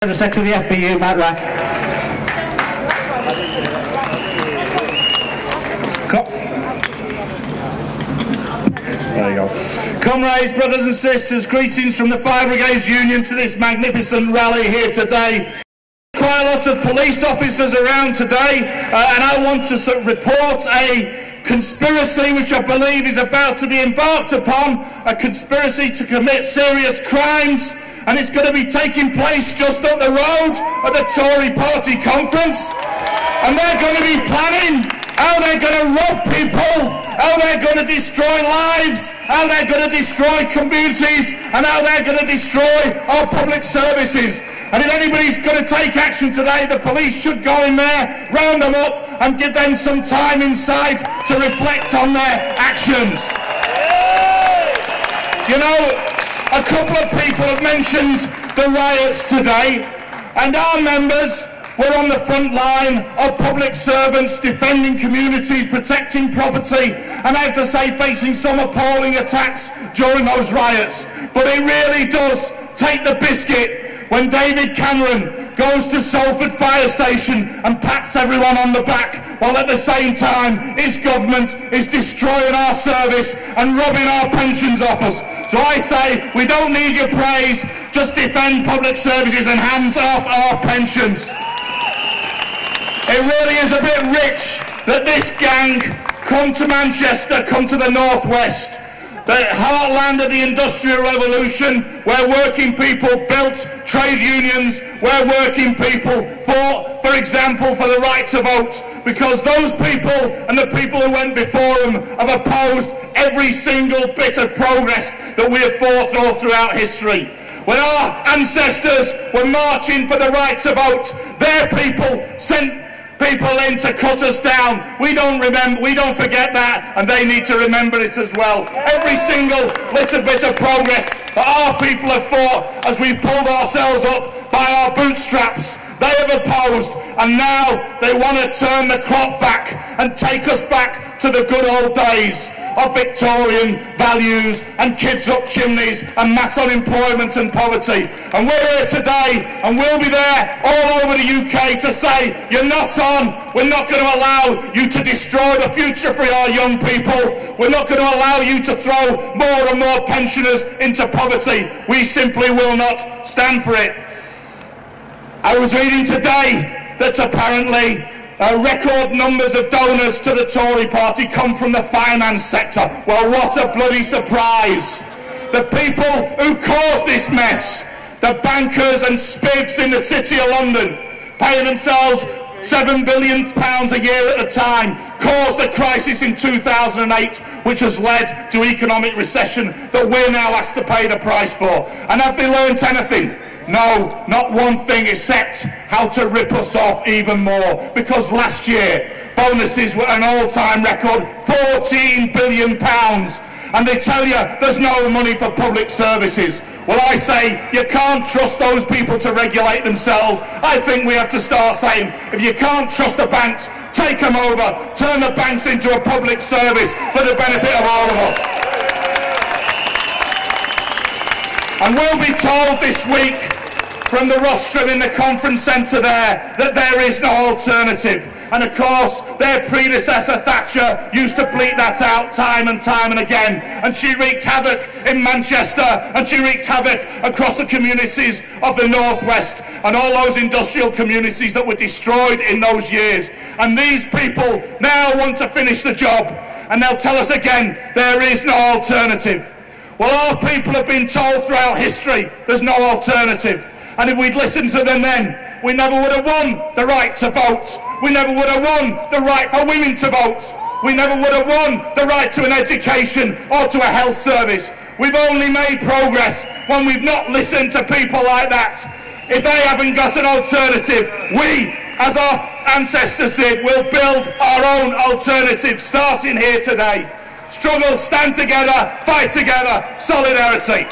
The Secretary of the FBU, Matt Wrack. There you go. Comrades, brothers and sisters, greetings from the Fire Brigades Union to this magnificent rally here today. Quite a lot of police officers around today, and I want to report a conspiracy which I believe is about to be embarked upon, a conspiracy to commit serious crimes, and it's going to be taking place just up the road at the Tory party conference, and they're going to be planning how they're going to rob people, how they're going to destroy lives, how they're going to destroy communities, and how they're going to destroy our public services. And if anybody's going to take action today, the police should go in there, round them up, and give them some time inside to reflect on their actions. You know, a couple of people have mentioned the riots today, and our members were on the front line of public servants defending communities, protecting property, and I have to say facing some appalling attacks during those riots. But it really does take the biscuit when David Cameron goes to Salford Fire Station and pats everyone on the back, while at the same time his government is destroying our service and robbing our pensions off us. So I say, we don't need your praise, just defend public services and hands off our pensions. It really is a bit rich that this gang come to Manchester, come to the northwest, the heartland of the Industrial Revolution, where working people built trade unions, where working people fought, for example, for the right to vote, because those people and the people who went before them have opposed every single bit of progress that we have fought all throughout history. When our ancestors were marching for the right to vote, their people sent people in to cut us down. We don't forget that, and they need to remember it as well. Every single little bit of progress that our people have fought as we've pulled ourselves up by our bootstraps, they have opposed, and now they want to turn the clock back and take us back to the good old days of Victorian values and kids up chimneys and mass unemployment and poverty. And we're here today, and we'll be there all over the UK to say, you're not on, we're not going to allow you to destroy the future for our young people, we're not going to allow you to throw more and more pensioners into poverty. We simply will not stand for it. I was reading today that apparently record numbers of donors to the Tory party come from the finance sector. Well, what a bloody surprise. The people who caused this mess, the bankers and spivs in the City of London, paying themselves £7 billion a year at the time, caused the crisis in 2008, which has led to economic recession that we're now asked to pay the price for. And have they learnt anything? No, not one thing, except how to rip us off even more. Because last year, bonuses were an all-time record, £14 billion. And they tell you there's no money for public services. Well, I say you can't trust those people to regulate themselves. I think we have to start saying, if you can't trust the banks, take them over, turn the banks into a public service for the benefit of all of us. And we'll be told this week from the rostrum in the conference centre there that there is no alternative. And of course, their predecessor Thatcher used to bleat that out time and time and again. And she wreaked havoc in Manchester, and she wreaked havoc across the communities of the northwest and all those industrial communities that were destroyed in those years. And these people now want to finish the job, and they'll tell us again there is no alternative. Well, our people have been told throughout history there's no alternative. And if we'd listened to them then, we never would have won the right to vote. We never would have won the right for women to vote. We never would have won the right to an education or to a health service. We've only made progress when we've not listened to people like that. If they haven't got an alternative, we, as our ancestors did, will build our own alternative, starting here today. Struggle, stand together, fight together, solidarity.